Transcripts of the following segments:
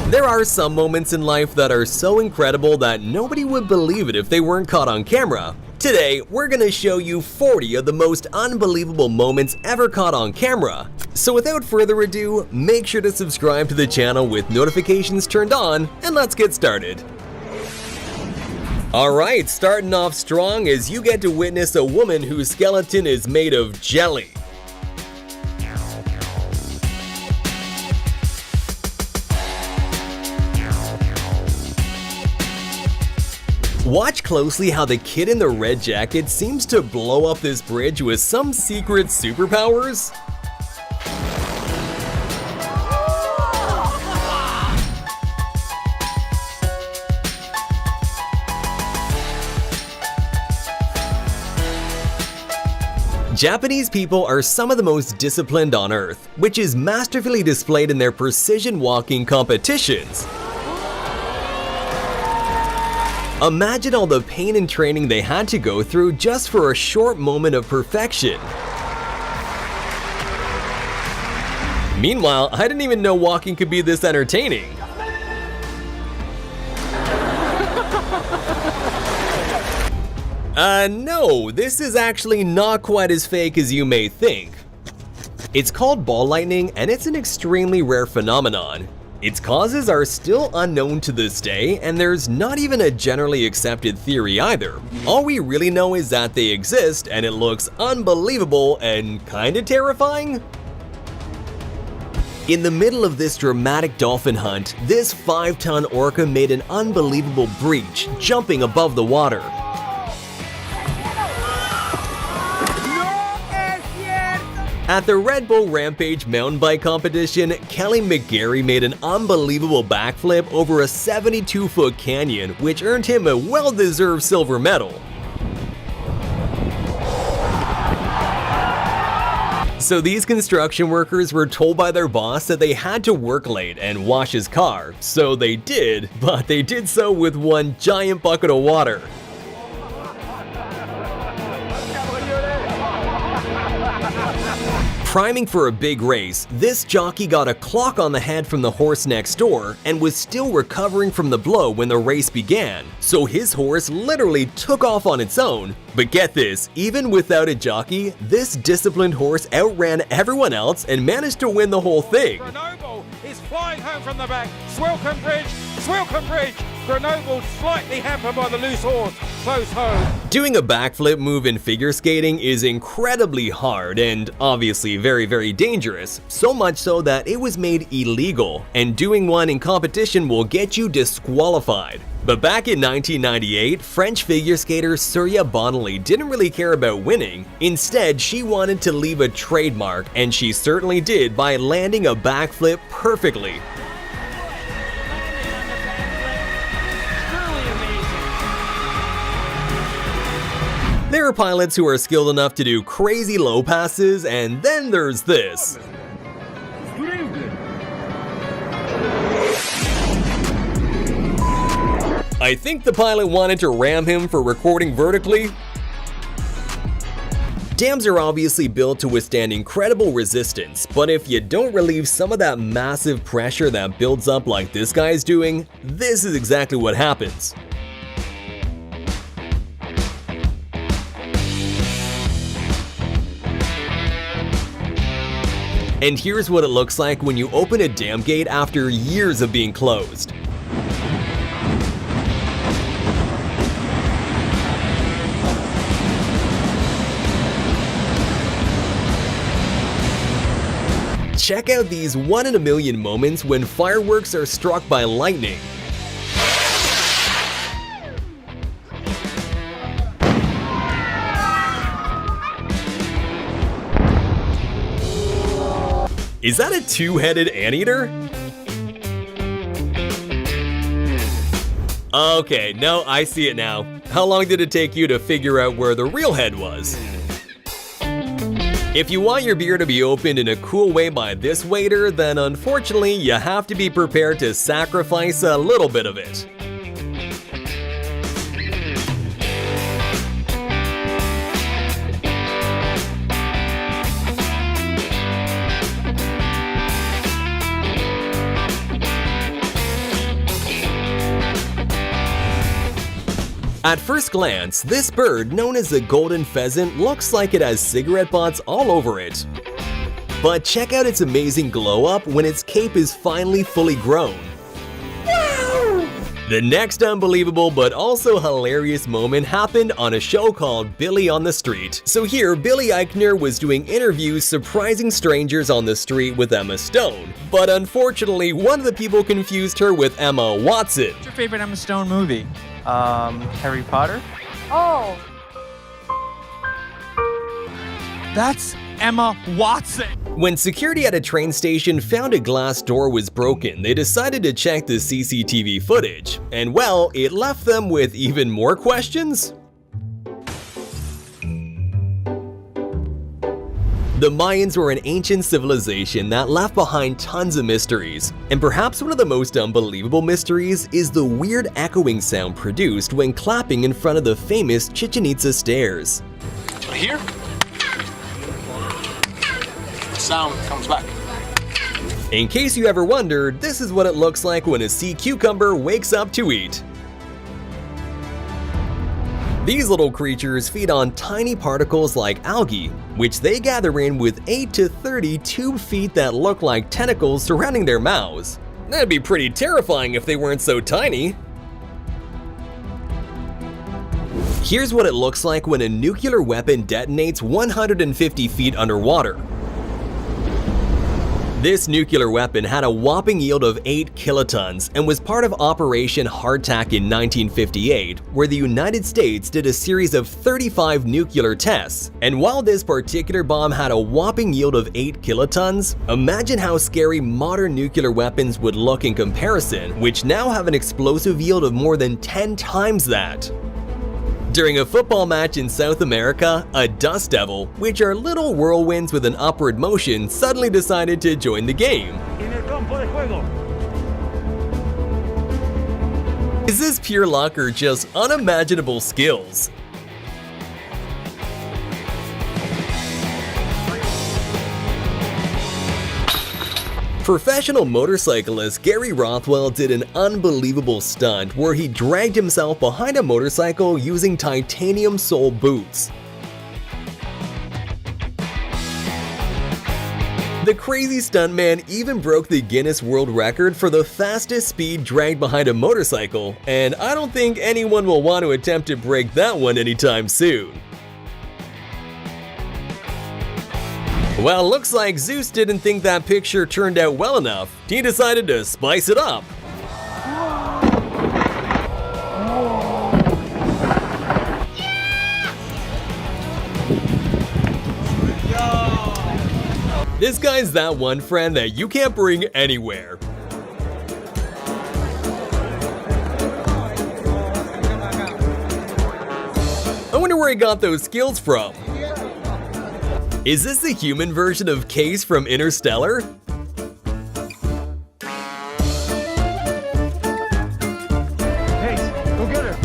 There are some moments in life that are so incredible that nobody would believe it if they weren't caught on camera. Today, we're gonna show you 40 of the most unbelievable moments ever caught on camera. So without further ado, make sure to subscribe to the channel with notifications turned on, and let's get started. Alright, starting off strong as you get to witness a woman whose skeleton is made of jelly. Watch closely how the kid in the red jacket seems to blow up this bridge with some secret superpowers. Japanese people are some of the most disciplined on earth, which is masterfully displayed in their precision walking competitions. Imagine all the pain and training they had to go through just for a short moment of perfection. Meanwhile, I didn't even know walking could be this entertaining. No, this is actually not quite as fake as you may think. It's called ball lightning, and it's an extremely rare phenomenon. Its causes are still unknown to this day, and there's not even a generally accepted theory either. All we really know is that they exist, and it looks unbelievable and kinda terrifying. In the middle of this dramatic dolphin hunt, this 5-ton orca made an unbelievable breach, jumping above the water. At the Red Bull Rampage mountain bike competition, Kelly McGarry made an unbelievable backflip over a 72-foot canyon, which earned him a well-deserved silver medal. So these construction workers were told by their boss that they had to work late and wash his car, so they did, but they did so with one giant bucket of water. Priming for a big race, this jockey got a clock on the head from the horse next door and was still recovering from the blow when the race began, so his horse literally took off on its own. But get this, even without a jockey, this disciplined horse outran everyone else and managed to win the whole thing. Grenoble is flying home from the back. Swilcombe Bridge, Swilcombe Bridge. Grenoble slightly hampered by the loose horse. Close home. Doing a backflip move in figure skating is incredibly hard and obviously very dangerous, so much so that it was made illegal, and doing one in competition will get you disqualified. But back in 1998, French figure skater Surya Bonelli didn't really care about winning. Instead, she wanted to leave a trademark, and she certainly did by landing a backflip perfectly. There are pilots who are skilled enough to do crazy low passes, and then there's this. I think the pilot wanted to ram him for recording vertically. Dams are obviously built to withstand incredible resistance, but if you don't relieve some of that massive pressure that builds up like this guy's doing, this is exactly what happens. And here's what it looks like when you open a dam gate after years of being closed. Check out these 1 in a million moments when fireworks are struck by lightning. Is that a two-headed anteater? Okay, no, I see it now. How long did it take you to figure out where the real head was? If you want your beer to be opened in a cool way by this waiter, then unfortunately you have to be prepared to sacrifice a little bit of it. At first glance, this bird, known as the golden pheasant, looks like it has cigarette butts all over it. But check out its amazing glow up when its cape is finally fully grown. The next unbelievable but also hilarious moment happened on a show called Billy on the Street. So here, Billy Eichner was doing interviews surprising strangers on the street with Emma Stone. But unfortunately, one of the people confused her with Emma Watson. What's your favorite Emma Stone movie? Harry Potter? Oh, That's Emma Watson! When security at a train station found a glass door was broken, they decided to check the CCTV footage. And well, it left them with even more questions. The Mayans were an ancient civilization that left behind tons of mysteries. And perhaps one of the most unbelievable mysteries is the weird echoing sound produced when clapping in front of the famous Chichen Itza stairs. Here, sound comes back. In case you ever wondered, this is what it looks like when a sea cucumber wakes up to eat. These little creatures feed on tiny particles like algae, which they gather in with 8 to 30 tube feet that look like tentacles surrounding their mouths. That'd be pretty terrifying if they weren't so tiny. Here's what it looks like when a nuclear weapon detonates 150 feet underwater. This nuclear weapon had a whopping yield of 8 kilotons and was part of Operation Hardtack in 1958, where the United States did a series of 35 nuclear tests. And while this particular bomb had a whopping yield of 8 kilotons, imagine how scary modern nuclear weapons would look in comparison, which now have an explosive yield of more than 10 times that. During a football match in South America, a dust devil, which are little whirlwinds with an upward motion, suddenly decided to join the game. Is this pure luck or just unimaginable skills? Professional motorcyclist Gary Rothwell did an unbelievable stunt where he dragged himself behind a motorcycle using titanium sole boots. The crazy stuntman even broke the Guinness World Record for the fastest speed dragged behind a motorcycle, and I don't think anyone will want to attempt to break that one anytime soon. Well, looks like Zeus didn't think that picture turned out well enough. He decided to spice it up. This guy's that one friend that you can't bring anywhere. I wonder where he got those skills from. Is this the human version of Case from Interstellar? Hey, go get her.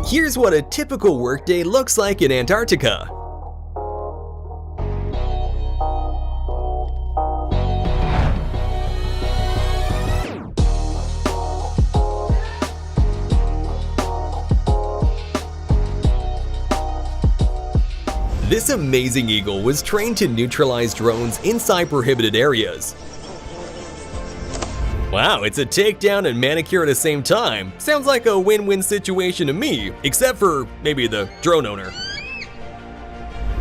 Here's what a typical workday looks like in Antarctica. This amazing eagle was trained to neutralize drones inside prohibited areas. Wow, it's a takedown and manicure at the same time. Sounds like a win-win situation to me, except for maybe the drone owner.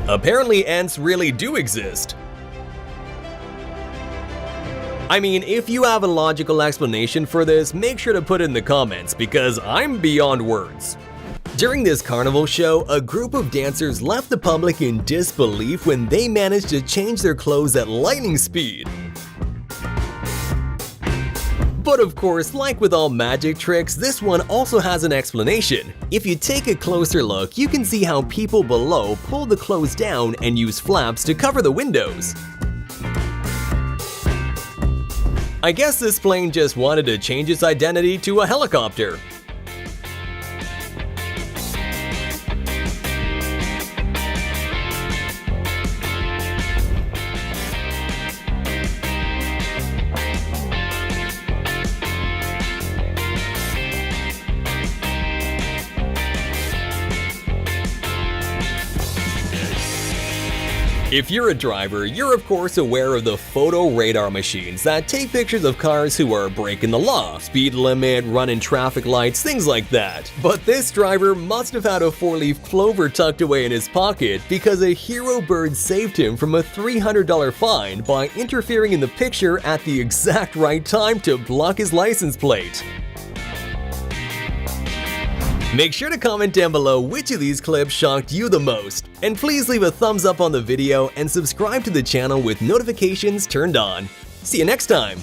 Apparently ants really do exist. I mean, if you have a logical explanation for this, make sure to put it in the comments because I'm beyond words. During this carnival show, a group of dancers left the public in disbelief when they managed to change their clothes at lightning speed. But of course, like with all magic tricks, this one also has an explanation. If you take a closer look, you can see how people below pull the clothes down and use flaps to cover the windows. I guess this plane just wanted to change its identity to a helicopter. If you're a driver, you're of course aware of the photo radar machines that take pictures of cars who are breaking the law, speed limit, running traffic lights, things like that. But this driver must have had a 4-leaf clover tucked away in his pocket because a hero bird saved him from a $300 fine by interfering in the picture at the exact right time to block his license plate. Make sure to comment down below which of these clips shocked you the most. And please leave a thumbs up on the video and subscribe to the channel with notifications turned on. See you next time!